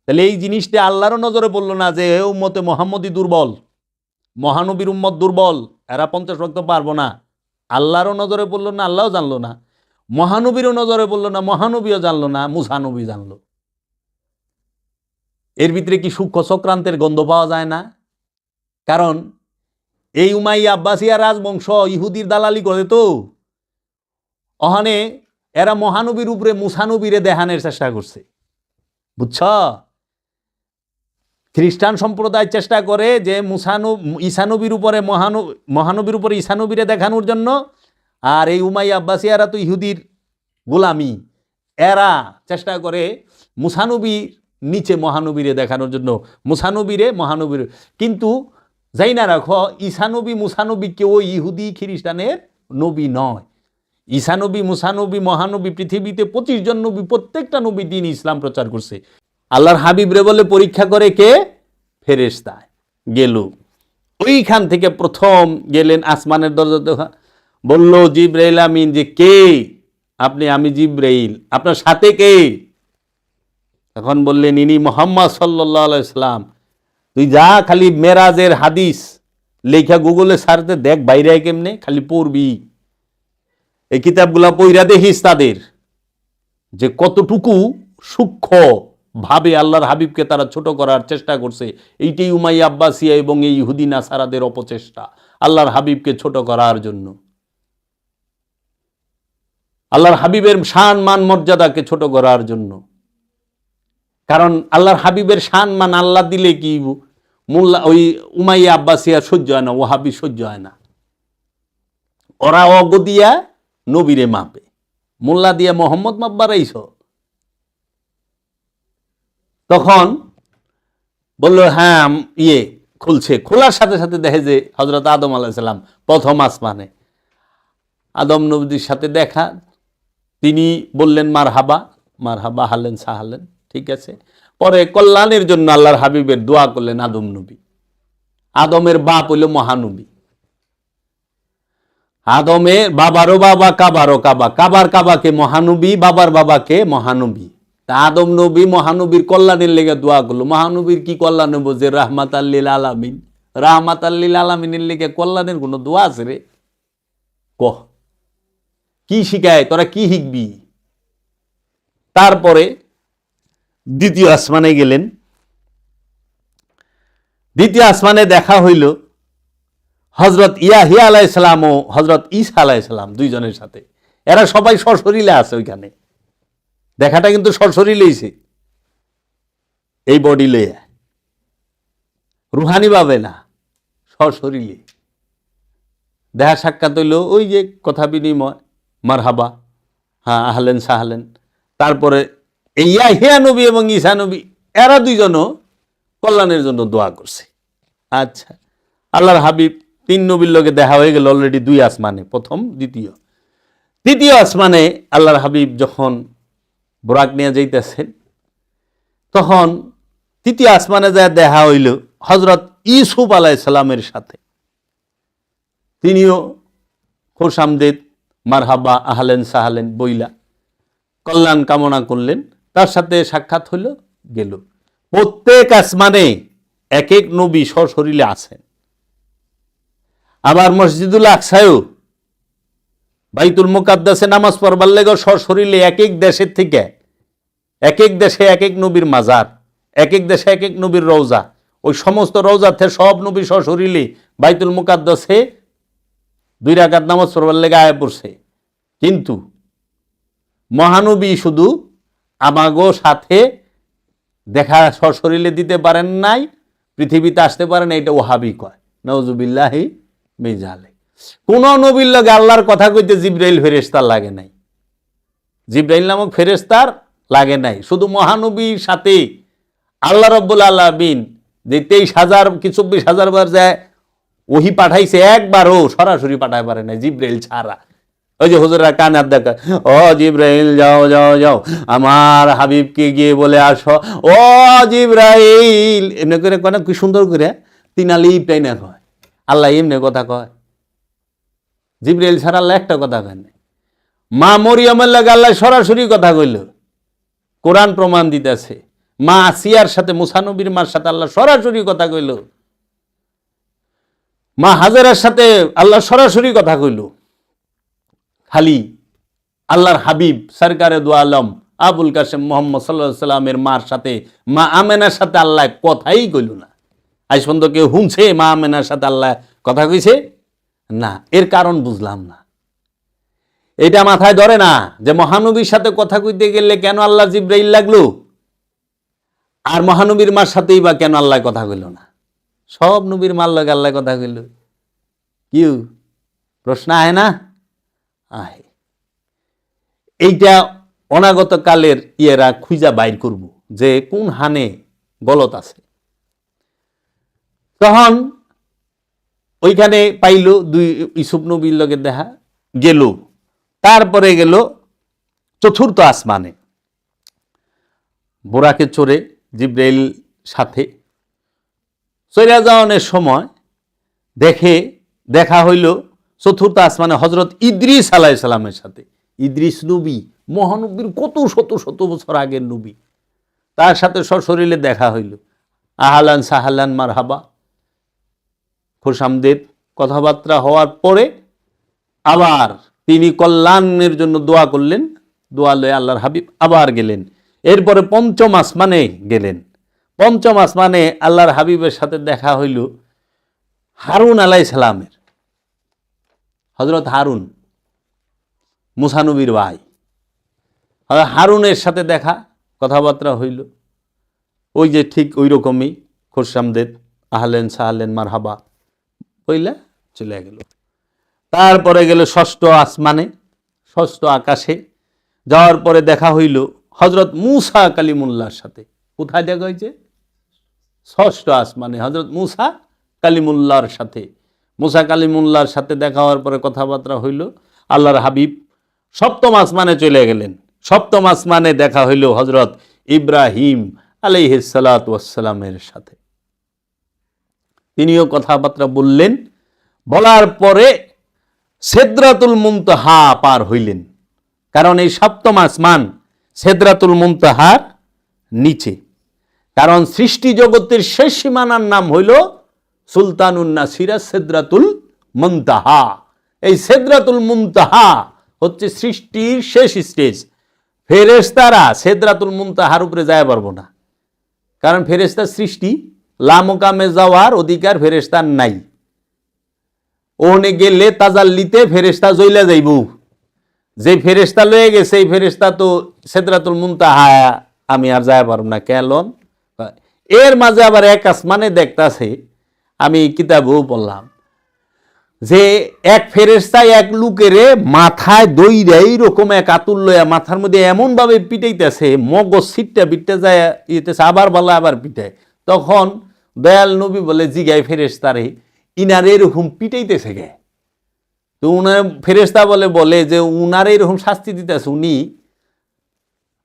তাহলে এই জিনিসটা আল্লাহরও নজরে পড়লো না যে উম্মতে মোহাম্মদই দুর্বল, মহানবীর উম্মত দুর্বল, এরা 50 ওয়াক্ত পারবো না। আল্লাহরও নজরে পড়লো না, আল্লাহও জানলো না। মহানবীরও নজরে পড়লো না, মহানবীও জানলো না, মুসা নবী জানলো। এর ভিতরে কি সূক্ষ্ম চক্রান্তের গন্ধ পাওয়া যায় না? কারণ এই উমাইয়া আব্বাসিয়া রাজবংশ ইহুদির দালালি করে তো, ওখানে এরা মহানবীর উপরে মুসানবীরে দেখানোর চেষ্টা করছে, বুঝছ? খ্রিস্টান সম্প্রদায় চেষ্টা করে যে ঈসানবীর উপরে মহানবীর উপরে ঈসানবীরে দেখানোর জন্য, আর এই উমাইয়া আব্বাসিয়ারা তো ইহুদির গোলামি, এরা চেষ্টা করে মুসানবীর নিচে মহানবীরে দেখানোর জন্য, মুসানবীরে মহানবীর। কিন্তু যাই না রাখো, ঈসানবী মুসানবী কেউ ইহুদি খ্রিস্টানের নবী নয়। ঈসানবী মুসানবী মহানবী পৃথিবীতে 25 জন নবী, প্রত্যেকটা নবী দিন ইসলাম প্রচার করছে। আল্লাহর হাবিব রে বলে পরীক্ষা করে কে? ফেরেশতা গেল। ওইখান থেকে প্রথম গেলেন আসমানের দরজা, বলল জিবরাইল আমিন যে কে আপনি? আমি জিবরাইল। আপনার সাথে কে? তখন বললেন ইনি মোহাম্মদ সাল্লাল্লাহু আলাইহি সাল্লাম। তুই যা, খালি মেরাজের হাদিস লেখা গুগলে সারতে দেখ বাইরে কেমনে, খালি পড়বি। এই কিতাবগুলা পইরা দেখিস তাদের যে কতটুকু সূক্ষ্ম ভাবে আল্লাহর হাবিবকে তারা ছোট করার চেষ্টা করছে। এইটাই উমাইয়া আব্বাসিয়া এবং এই ইহুদি নাসারাদের অপচেষ্টা আল্লাহর হাবিবকে ছোট করার জন্য, আল্লাহর হাবিবের শান মান মর্যাদাকে ছোট করার জন্য। কারণ আল্লাহর হাবিবের শান মান আল্লাহ দিলে কি মোল্লা ওই উমাইয়া আব্বাসিয়া সহ্য হয় না, ওয়াহাবি সহ্য হয় না। ওরা অগদিয়া নবীরে মাপে, মোল্লা দিয়া মোহাম্মদ মাপবার আইস। তখন বলল হ্যাঁ খুলছে। খোলার সাথে সাথে দেখে যে হযরত আদম আলাইহিস সালাম প্রথম আসমানে। আদম নবীর সাথে দেখা, তিনি বললেন মারহাবা, মারহাবা হালেন সাহালেন, ঠিক আছে। পরে কল্যাণের জন্য আল্লাহর হাবিবের দোয়া করলেন আদম নবী। আদমের বাপ হইল মহানবী। আদমের বাবারও বাবা কাবারও কাবা, কাবার কাবাকে মহানবী, বাবার বাবাকে মহানবী। তা আদম নবী মহানবীর কল্যাণের লেগে দোয়া করলো। মহানবীর কি কল্যাণ হবো যে রাহমাতাল লিল আলামিন? রাহমাতাল লিল আলামিনের লেগে কল্যাণের কোনো দোয়া আছে রে? কহ কি শিখায়, তোরা কি শিখবি? তারপরে দ্বিতীয় আসমানে গেলেন। দ্বিতীয় আসমানে দেখা হইল হযরত ইয়াহিয়া আলাইহিস সালাম ও হযরত ঈসা আলাইহিস সালাম, দুইজনের সাথে। এরা সবাই সশরীরে আছে ওইখানে। দেখাটা কিন্তু সশরীরেইছে, এই বডি লইয়া, রুহানি ভাবে না, সশরীরে দেখা সাক্ষাৎ হইল। ওই যে কথা বিনিময়, মারহাবা, হ্যাঁ আহলেন সাহলেন। তারপরে এই ইয়াহিয়া নবী এবং ঈসা নবী, এরা দুইজনও কল্যাণের জন্য দোয়া করছে। আচ্ছা, আল্লাহর হাবিব 3 নবীর লগে দেখা হয়ে গেল অলরেডি 2 আসমানে, প্রথম দ্বিতীয়। তৃতীয় আসমানে আল্লাহর হাবিব যখন বোরাক নিয়ে যাইতেছেন, তখন তৃতীয় আসমানে যা দেখা হইল হযরত ইউসুফ আলাইহিস সালামের সাথে। তিনিও খোশামদেদ, মারহাবা, আহলেন সাহলেন বইলা কল্যাণ কামনা করলেন। তার সাথে সাক্ষাৎ হইল, গেল। প্রত্যেক আসমানে এক এক নবী সশরীরে আছেন। আবার মসজিদুল আকসায়ও, বাইতুল মুকাদ্দাসে নামাজ পড়বার লেগে সশরীরে এক এক দেশের থেকে, এক এক দেশে এক এক নবীর মাজার, এক এক দেশে এক এক নবীর রওজা, ওই সমস্ত রওজাতে সব নবী সশরীরে বাইতুল মুকাদ্দাসে 2 রাকাত নামাজ পড়বার লেগে আয়া পড়ছে। কিন্তু মহানবী শুধু আমাগো সাথে দেখা সশরীরে দিতে পারেন নাই, পৃথিবীতে আসতে পারেন, এটা ওয়াহাবি কয়। নাউজুবিল্লাহি মিন যালিক। কোন নবীর লগে আল্লাহর কথা কইতে জিবরাইল ফেরেশতার লাগে নাই, জিবরাইল নামক ফেরেশতার লাগে নাই। শুধু মহানবীর সাথে আল্লাহ রাব্বুল আলামিন যে 23,000 কি 24,000 বার যায় ওহি পাঠাইছে, একবারও সরাসরি পাঠায় পারে নাই জিবরাইল ছাড়া। ওই যে হুজুররা কানার দেখা, ও জিবরাইল যাও যাও যাও আমার হাবিবকে গিয়ে বলে আসো, ও জিবরাইল, এমনি করে কয় না, কি সুন্দর করে তিনালিপটাই না কয়। আল্লাহ এমনি কথা কয়, জিবরাইল ছাড়া আল্লাহ একটা কথা কয় না। মা মরিয়মের লাগে আল্লাহ সরাসরি কথা কইল, কোরআন প্রমাণ দিতেছে। মা আসিয়ার সাথে, মুসা নবীর মার সাথে আল্লাহ সরাসরি কথা কইল, মা হাজেরার সাথে আল্লাহ সরাসরি কথা কইল। খালি আল্লাহর হাবিব সরকারে দু আলম আবুল কাসেম মোহাম্মদ সাল্লাল্লাহু সাল্লামের মার সাথে, মা আমেনার সাথে আল্লাহ কথাই কইল না। আজ পর্যন্ত কেউ শুনছে মা আমেনার সাথে আল্লাহ কথা কইছে? না। এর কারণ বুঝলাম না। এটা মাথায় ধরে না যে মহানবীর সাথে কথা কইতে গেলে কেন আল্লাহ জিব্রাইল লাগলো, আর মহানবীর মার সাথেই বা কেন আল্লাহ কথা কইল না? সব নবীর মার লগে আল্লাহ কথা কইল, কিউ প্রশ্ন আয় না? আহে। এইটা অনাগত কালের ইয়েরা খুঁজা বাইর করব যে কোন হানে গলত আছে। তখন ওইখানে পাইল দুই ইউসুফ নবীর লগে দেখা গেল। তারপরে গেল চতুর্থ আসমানে, বোরাকে চড়ে জিব্রাইল সাথে চইরা যাওয়ানোর সময় দেখা হইল চতুর্থ আসমানে হজরত ইদ্রিস আলাইহিস সালামের সাথে। ইদ্রিস নবী মহানবীর কত শত শত বছর আগের নবী, তার সাথে সশরীরে দেখা হইল। আহালান সাহালান মারহাবা, খুশামদেদ কথাবার্তা হওয়ার পরে আবার তিনি কল্যাণের জন্য দোয়া করলেন। দোয়া লয়ে আল্লাহর হাবিব আবার গেলেন। এরপরে পঞ্চম আসমানে গেলেন। পঞ্চম আসমানে আল্লাহর হাবিবের সাথে দেখা হইল হারুন আলাইহিস সালামের। হযরত হারুন মুসা নবীর ভাই, হারুনের সাথে দেখা কথাবার্তা হইল। ওই যে ঠিক ওই রকমই খুরশামদেদ আহলেন সাহলেন মারহাবা বইলা চলে গেল। তারপরে গেল ষষ্ঠ আসমানে, ষষ্ঠ আকাশে যাওয়ার পরে দেখা হইল হজরত মুসা কালিমুল্লাহর সাথে। কোথায় দেখা হয়েছে? ষষ্ঠ আসমানে হজরত মুসা কালিমুল্লাহর সাথে। মুসা কালিমুল্লাহর সাথে দেখা হওয়ার পরে কথাবার্তা হইল। আল্লাহর হাবিব সপ্তম আসমানে চলে গেলেন। সপ্তম আসমানে দেখা হইল হজরত ইব্রাহিম আলাইহিস সালাতু ওয়াস সালামের সাথে। তিনিও কথাবার্তা বললেন। বলার পরে সিদরাতুল মুনতাহা পার হইলেন। কারণ এই সপ্তম আসমান সিদরাতুল মুনতাহার নিচে। কারণ সৃষ্টি জগতের শেষ সীমানার নাম হইল সুলতানুন নাসিরা সিদরাতুল মুনতাহা। এই সিদরাতুল মুনতাহা হচ্ছে সৃষ্টির শেষ স্টেজ। ফেরেশতারা সিদরাতুল মুনতাহার উপরে যায় পারবো না, কারণ ফেরেশতার সৃষ্টি লামকামে যাওয়ার অধিকার ফেরেশতার নাই। ওনে গেলে তাজাল্লিতে ফেরেশতা জ্বইলা যাইব। যে ফেরেশতা লয়ে গেছে এই ফেরেশতা তো সিদরাতুল মুনতাহা আমি আর যায় পারব না। কেন? এর মাঝে আবার এক আসমানে দেখতাছে, আমি কিতাবেও পড়লাম যে এক ফেরেশতা এক লোকেরে মাথায় দইরা এইরকম এক আতুল লইয়া মাথার মধ্যে এমন ভাবে পিটাইতেছে, মগজ সিটটা বিটটা যায় ইতেছে, আবার বলে আবার পিটায়। তখন দয়াল নবী বলে জিগাই ফেরেশতারে, ইনারে এরকম পিটাইতেছে গে? তো উনার ফেরেশতা বলে যে উনারে এরকম শাস্তি দিতেছে, উনি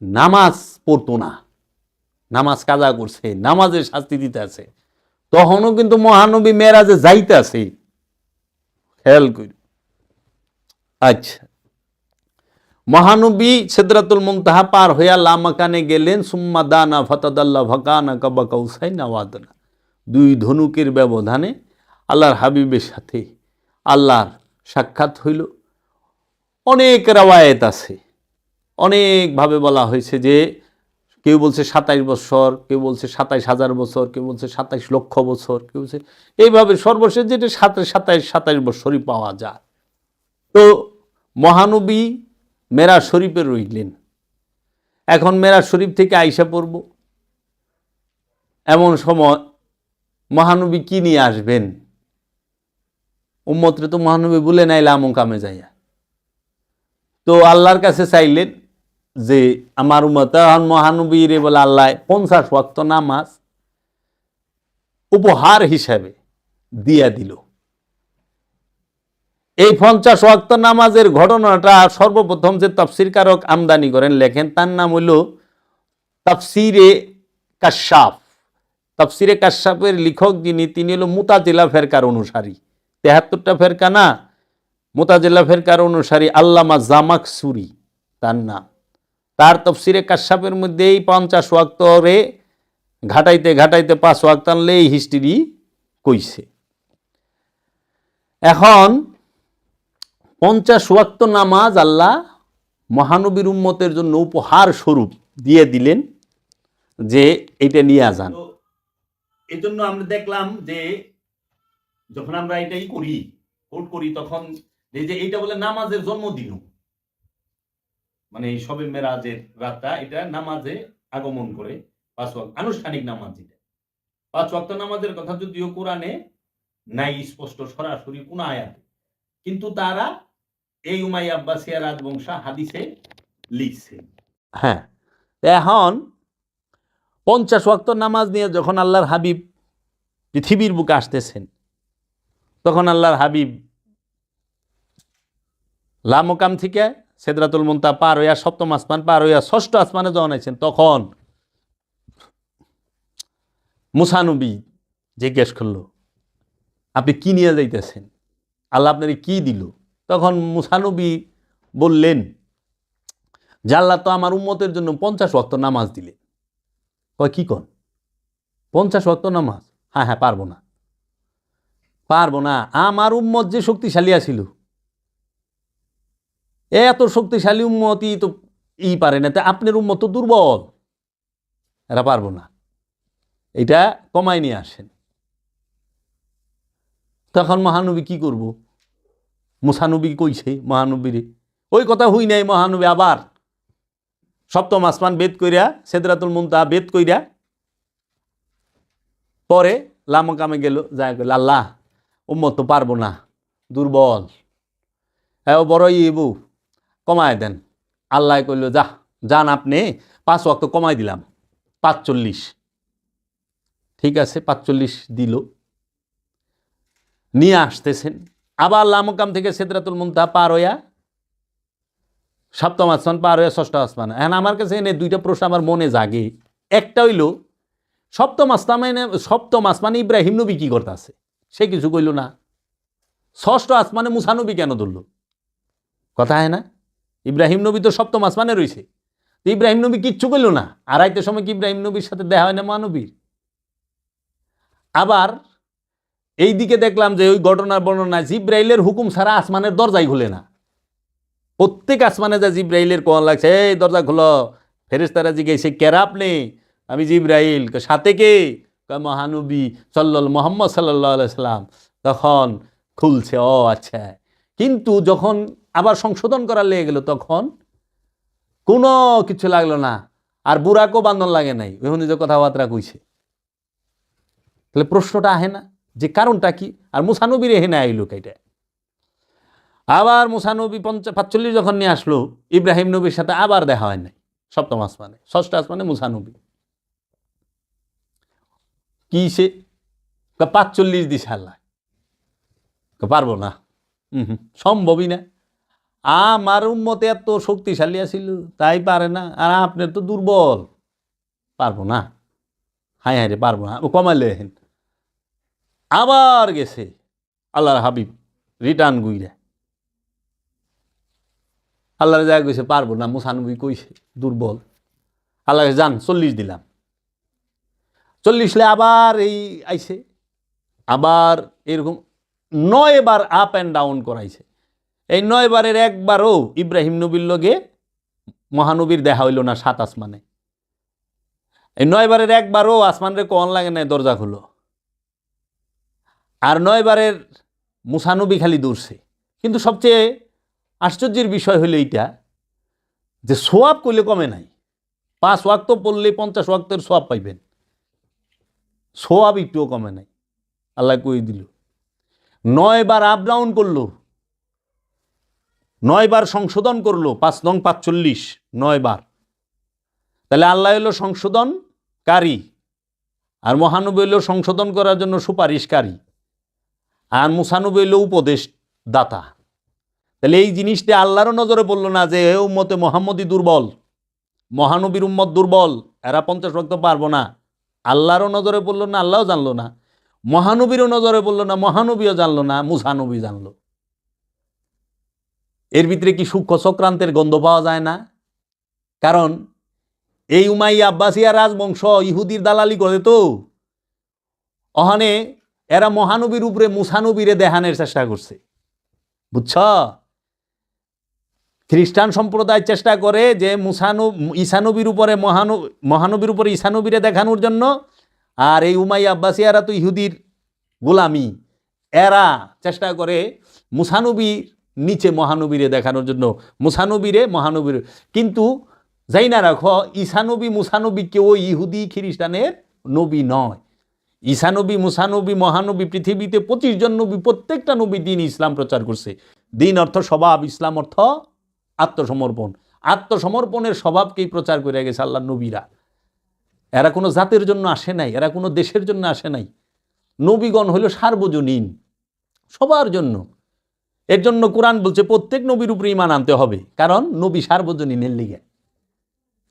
নামাজ পড়তো না, নামাজ কাজা করছে, নামাজের শাস্তি দিতেছে। তখনও কিন্তু মহানবী মেরাজে যাইতেছে, খেয়াল করি। আচ্ছা, মহানবী সিদরাতুল মুনতাহা পার হইয়া লামাকানে গেলেন। সুম্মা দানা ফাতাদাল্লা ফাকানা কাবা কাউসাইন আও আদনা। দুই ধনুকের ব্যবধানে আল্লাহর হাবিবের সাথে আল্লাহর সাক্ষাৎ হইল। অনেক রাওয়ায়েত আছে, অনেকভাবে বলা হয়েছে যে কেউ বলছে 27 বছর, কেউ বলছে 27,000 বছর, কেউ বলছে 27 লক্ষ বছর, কেউ বলছে এইভাবে সর্বশেষ যেটা 27 বছরই পাওয়া যায়। তো মহানবী মেরাজ শরীফে রইলেন। এখন মেরাজ শরীফ থেকে আইসা পড়ব, এমন সময় মহানবী কি নিয়ে আসবেন? উম্মতরে তো মহানবী বলে নাইলে আমন কামে যাইয়া। তো আল্লাহর কাছে চাইলেন যে আমার উম্মত মহানবীরে বলে আল্লাহ 50 ওয়াক্ত নামাজ উপহার হিসাবে দিয়া দিল। এই 50 ওয়াক্ত নামাজের ঘটনাটা সর্বপ্রথম যে তাফসীরকারক আমদানি করেন লেখেন, তার নাম হইল তাফসিরে কাশাফ। তাফসিরে কাশাফের লেখক যিনি, তিনি হলো মুতাজিলা ফেরকার অনুসারী। 73টা ফেরকা না, মুতাজিলা ফেরকার অনুসারী আল্লামা জামাকসুরি তার নাম। তার তাফসিরে কাশাফের মধ্যে এই 50 ওয়াক্তরে ঘাটাইতে ঘাটাইতে 5 ওয়াক্ত আনলে এই হিস্ট্রি কইছে। এখন 50 ওয়াক্ত নামাজ আল্লাহ মহানবীর উম্মতের জন্য উপহার স্বরূপ দিয়ে দিলেন যে এটা নিয়ে যান। এই জন্য আমরা দেখলাম যে যখন আমরা এটাই করি কোট করি তখন এই যে এইটা বলে নামাজের জন্মদিন, মানে এই শবে মেরাজের রাতটা এটা নামাজে আগমন করে 5 ওয়াক্ত আনুষ্ঠানিক নামাজ। এটা 5 ওয়াক্ত নামাজের কথা যদিও কোরআনে নাই স্পষ্ট সরাসরি কোন আয়াতে, কিন্তু তারা এই উমাইয়া আব্বাসিয়া রাজবংশ হাদিসে লিখছে। হ্যাঁ, এখন 50 ওয়াক্ত নামাজ নিয়ে যখন আল্লাহর হাবিব পৃথিবীর বুকে আসতেছেন তখন আল্লাহর হাবিব লামকাম থেকে সিদরাতুল মুনতাহা পার হইয়া 7ম আসমান পার হইয়া 6ষ্ঠ আসমানে যখন আছেন তখন মুসা নবী জিজ্ঞেস করলো, আপনি কি নিয়ে যাইতেছেন? আল্লাহ আপনার কি দিল? তখন মুসা নবী বললেন যে আল্লাহ তো আমার উম্মতের জন্য 50 ওয়াক্ত নামাজ দিলেন। কয় কি কন 50 ওয়াক্ত নামাজ? হ্যাঁ হ্যাঁ, পারবো না। আমার উম্মত যে শক্তিশালী আছিল, এত শক্তিশালী উম্মতই তো পারে না, তা আপনার উম্মত তো দুর্বল, এরা পারবো না, এটা কমাই নিয়ে আসেন। তখন মহানবী কি করব? মুসানবী কইছে মহানবীরে ওই কথা হই নাই। মহানবী আবার 7ম আসমান বেদ কইরা সিদরাতুল মুনতাহা বেদ কইরা পরে লামকামে গেল, যায় কইল আল্লাহ উম্মত তো পারবো না, দুর্বল, বড় ইবু কমায় দেন। আল্লাহ কইল যান আপনি 5 ওয়াক্ত কমাই দিলাম 45। ঠিক আছে, 45 দিল। নিয়ে আসতেছেন আবার লামকাম থেকে সিদরাতুল মুনতাহা পার হইয়া 7ম আসমান পার হইয়া 6ষ্ঠ আসমান। এখন আমার কাছে এনে 2টা প্রশ্ন আমার মনে জাগে। একটা হইল 7ম আসমানে ইব্রাহিম নবী কি করতে আছে? সে কিছু কইল না। 6ষ্ঠ আসমানে মুসা নবী কেন ধরল? কথা হয় না? ইব্রাহিম নবী তো 7ম আসমানে রয়েছে, ইব্রাহিম নবী কিচ্ছু কইল না। আড়াইটার সময় কি ইব্রাহিম নবীর সাথে দেখা হয় না মহানবীর? আবার এই দিকে দেখলাম যে ওই ঘটনার বর্ণনা জিব্রাইলের হুকুম ছাড়া আসমানের দরজাই খুলে না। প্রত্যেক আসমানে যা জিব্রাইলের কোন লাগছে, এই দরজা খুলো। ফেরেশতারা জিজ্ঞাসা কেরা আপনি? আমি জিব্রাইল। সাথে কে? মহানবী মোহাম্মদ সাল্লাল্লাহু আলাইহি সাল্লাম। তখন খুলছে, ও আচ্ছা। কিন্তু যখন আবার সংশোধন করার লেগে গেল তখন কোনো কিছু লাগলো না, আর বুড়াকও বান্ধন লাগে নাই, ওই যে কথাবার্তা কইছে। তাহলে প্রশ্নটা আহে না যে কারণটা কি? আর মুসা নবীর এখানে আইল কেটে। আবার মুসা নবী 45 যখন নিয়ে আসলো, ইব্রাহিম নবীর সাথে আবার দেখা হয় নাই 7ম আসমানে। 6ষ্ঠ আসমানে মুসা নবী কি সে 45 দিছে আল্লাহ। পারবো না, সম্ভবই না। আমার উম্মতে এত শক্তিশালী আছিল, তাই পারে না, আর আপনার তো দুর্বল, পারবো না। হাই রে পারবো না, কমাইলে। আবার গেছে আল্লাহর হাবিব রিটার্ন গুইরা, আল্লাহর জায়গা কইছে পারবো না। মুসা নবী কইছে দুর্বল। আল্লাহ যান 40 দিলাম। 40 আবার এই আইছে, আবার এরকম 9 বার আপ অ্যান্ড ডাউন করাইছে। এই 9 বারের একবারও ইব্রাহিম নবীর লগে মহানবীর দেখা হইল না 7 আসমানে। এই 9 বারের একবারও আসমানরে কোন লাগে না দরজা খুলো। আর 9 বারের মুসা নবী খালি দৌড়ছে। কিন্তু সবচেয়ে আশ্চর্যের বিষয় হলো এইটা যে সোয়াব কইলে কমে নাই। 5 ওয়াক্ত পড়লে 50 ওয়াক্তের সোয়াব পাইবেন, সোয়াব একটুও কমে নাই। আল্লাহ কই দিল। 9 বার আপ ডাউন করলো, 9 বার সংশোধন করলো। 5 নং 45 9 বার। তাহলে আল্লাহ হলো সংশোধনকারী, আর মহানবী হলো সংশোধন করার জন্য সুপারিশকারী, আর মুসা নবী হলো উপদেশ দাতা। তাহলে এই জিনিসটা আল্লাহরও নজরে পড়লো না যে উম্মতে মোহাম্মদী দুর্বল, মহানবীর উম্মত দুর্বল, এরা 50 ওয়াক্ত পারবো না। আল্লাহরও নজরে পড়লো না, আল্লাহও জানলো না। মহানবীরও নজরে পড়লো না, মহানবীও জানলো না, মুসা নবী জানলো। এর ভিতরে কি সূক্ষ্ম চক্রান্তের গন্ধ পাওয়া যায় না? কারণ এই উমাইয়া আব্বাসিয়া রাজবংশ ইহুদির দালালি করে তো অহনে এরা মহানবীর উপরে মুসানবীরে দেখানোর চেষ্টা করছে, বুঝছ? খ্রিস্টান সম্প্রদায় চেষ্টা করে যে ঈসানবীর উপরে মহানবীর উপরে ঈসানবীরে দেখানোর জন্য, আর এই উমাইয়া আব্বাসিয়ারা তো ইহুদির গোলামি, এরা চেষ্টা করে মুসানবীর নিচে মহানবীরে দেখানোর জন্য, মহানবীর। কিন্তু যাই না রাখো, ঈসানবী মুসানবী কেউ ইহুদি খ্রিস্টানের নবী নয়। ঈসানবী মুসানবী মহানবী পৃথিবীতে 25 জন নবী, প্রত্যেকটা নবী দিন ইসলাম প্রচার করছে। দিন অর্থ স্বভাব, ইসলাম অর্থ আত্মসমর্পণ। আত্মসমর্পণের স্বভাবকেই প্রচার করে গেছে আল্লাহ নবীরা। এরা কোনো জাতের জন্য আসে নাই, এরা কোনো দেশের জন্য আসে নাই। নবীগণ হইল সার্বজনীন, সবার জন্য। এর জন্য কোরআন বলছে প্রত্যেক নবীর উপরে ঈমান আনতে হবে, কারণ নবী সার্বজনীন, এর লিগে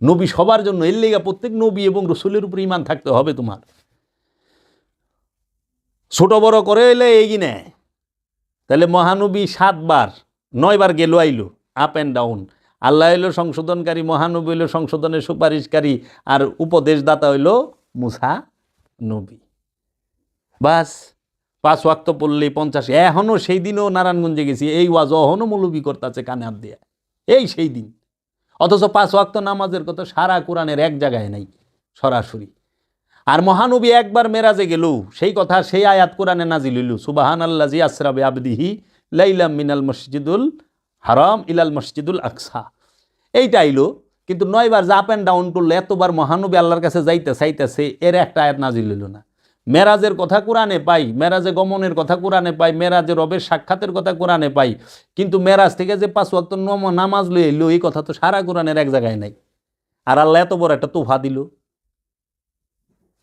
নবী সবার জন্য, এর লিগে প্রত্যেক নবী এবং রসুলের উপরে ঈমান থাকতে হবে তোমার। ছোট বড় করে এলে এগিয়ে নেয়। তাহলে মহানবী 7 বার 9 বার গেল আইলো, আপ অ্যান্ড ডাউন। আল্লাহ হইল সংশোধনকারী, মহানবী হইল সংশোধনের সুপারিশকারী, আর উপদেশদাতা হইল মুসা নবী। বাস 5 ওয়াক্ত পড়লেই 50। এখনও সেই দিনও নারায়ণগঞ্জে গেছি, এই ওয়াজ অহনও মৌলবী করতেছে কানে হাত দিয়ে, এই সেই দিন। অথচ 5 ওয়াক্ত নামাজের কথা সারা কোরআনের এক জায়গায় নাই সরাসরি। আর মহানবী একবার মেরাজে গেল, সেই কথা সেই আয়াত কোরআনে নাজিল হইল, সুবহানাল্লাযী আসরা বিআবদিহি লাইলাম মিনাল মসজিদুল হারাম ইলাল মসজিদুল আকসা, এইটা আইলো। কিন্তু 9 বার আপ অ্যান্ড ডাউন করলে, এতবার মহানবী আল্লাহর কাছে যাইতে চাইতেছে, এর একটা আয়াত নাজিল হইল না। মেরাজের কথা কোরআনে পাই, মেরাজে গমনের কথা কোরআনে পাই, মেরাজে রবের সাক্ষাতের কথা কোরআনে পাই, কিন্তু মেরাজ থেকে যে 5 ওয়াক্ত নামাজ লই এলো, এই কথা তো সারা কোরআনের এক জায়গায় নাই। আর আল্লাহ এত বড় একটা তোফা দিল,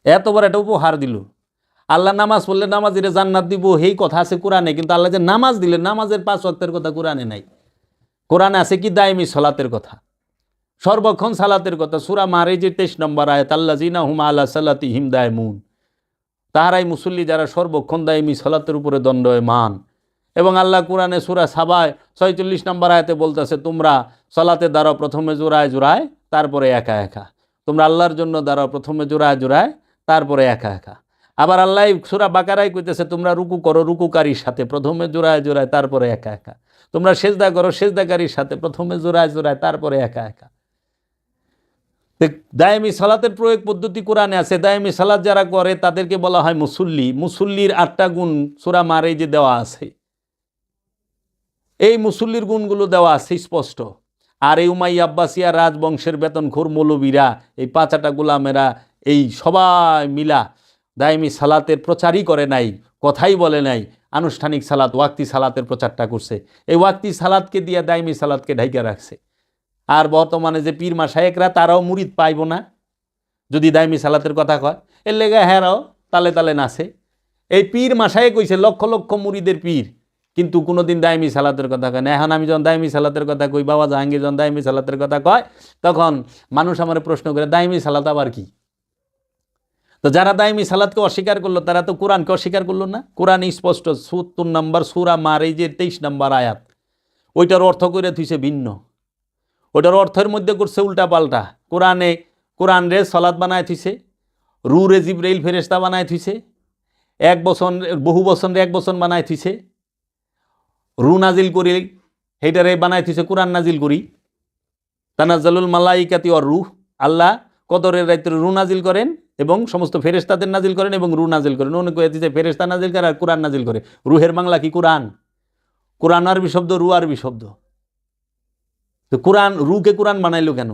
এত বড় একটা উপহার দিল। আল্লাহ নামাজ পড়লে নামাজিরে জান্নাত দিব, এই কথা আছে কোরআনে, কিন্তু আল্লাহ যে নামাজ দিলে, নামাজের 5 ওয়াক্তের কথা কোরআনে নাই। কোরআনে আছে কি দায়মি সালাতের কথা, সর্বক্ষণ সালাতের কথা। সূরা মারিজের 23 নম্বর আয়াত, আল্লাযিনা হুম আলা সালাতিহিম দায়মুন, তাহারাই মুসল্লি যারা সর্বক্ষণ দায়মি সালাতের উপরে দণ্ডায়মান। এবং আল্লাহ কোরআনে সূরা সাবায় 46 নম্বর আয়াতে বলতেছে, তোমরা সালাতে দাঁড়াও প্রথমে জোড়ায় জোড়ায়, তারপরে একা একা। তোমরা আল্লাহর জন্য দাঁড়াও প্রথমে জোড়ায় জোড়ায়, তারপরে একা একা। আবার আল্লাহ সূরা বাকারায় কইতেছে, তোমরা রুকু করো রুকুকারীর সাথে, প্রথমে জোড়ায় জোড়ায়, তারপরে একা একা। তোমরা সেজদা করো সেজদাকারীর সাথে, প্রথমে জোড়ায় জোড়ায়, তারপরে একা একা। দায়মি সালাতের প্রয়োগ পদ্ধতি কোরআনে আছে। দায়মি সালাত যারা করে তাদেরকে বলা হয় মুসল্লি। মুসল্লির 8টা গুণ সূরা মারিজে দেওয়া আছে। এই মুসল্লির গুণগুলো দেওয়া আছে স্পষ্ট। আর এই উমাইয়া আব্বাসিয়া রাজবংশের বেতনখোর মৌলবীরা, এই 5টা গোলামেরা, এই সবাই মিলা দায়মি সালাতের প্রচারই করে নাই, কথাই বলে নাই। আনুষ্ঠানিক সালাত, ওয়াক্তি সালাতের প্রচারটা করছে। এই ওয়াক্তি সালাতকে দিয়ে দায়মি সালাতকে ঢাইকা রাখছে। আর বর্তমানে যে পীর মাশায়েখরা, তারাও মুরিদ পাইব না যদি দায়মি সালাতের কথা কয়। এর লেগে হেরাও তালে তালে নাচে। এই পীর মাশায়েখ কইছে লক্ষ লক্ষ মুরিদের পীর, কিন্তু কোনোদিন দায়মি সালাতের কথা কয় না। এখন আমি যখন দায়মি সালাতের কথা কই, বাবা জাহাঙ্গীর যখন দায়মি সালাতের কথা কয়, তখন মানুষ আমার প্রশ্ন করে, দায়মি সালাত আবার কি? তো যারা দায়মি সালাতকে অস্বীকার করলো, তারা তো কোরআনকে অস্বীকার করলো না। কোরআন স্পষ্ট ৭০ নম্বর সূরা মারিজের 23 নম্বর আয়াত, ওইটার অর্থ করে থুইছে ভিন্ন, ওটার অর্থের মধ্যে করছে উল্টা পাল্টা। কোরআন রে সালাত বানায় থুইছে, রু রে জিবরাইল ফেরেশতা বানায় থুইছে, বহু বচন রে 1 বচন বানায় থুইছে, রু নাজিল করি সেইটারে বানায় থুইছে কোরআন নাজিল করি। তানাজ্জালুল মালাইকাতি ওয়ার রূহ, আল্লাহ কদরের রাতে রু নাজিল করেন এবং সমস্ত ফেরেশতাদের নাজিল করেন এবং রু নাজিল করেন। অনেক কয়েছে ফেরেশতা নাজিল করে আর কোরআন নাজিল করে। রুহের বাংলা কি? কোরআন। কোরআন আরবি শব্দ, রু আরবি শব্দ। তো কোরআন, রুকে কোরআন বানাইলো কেন?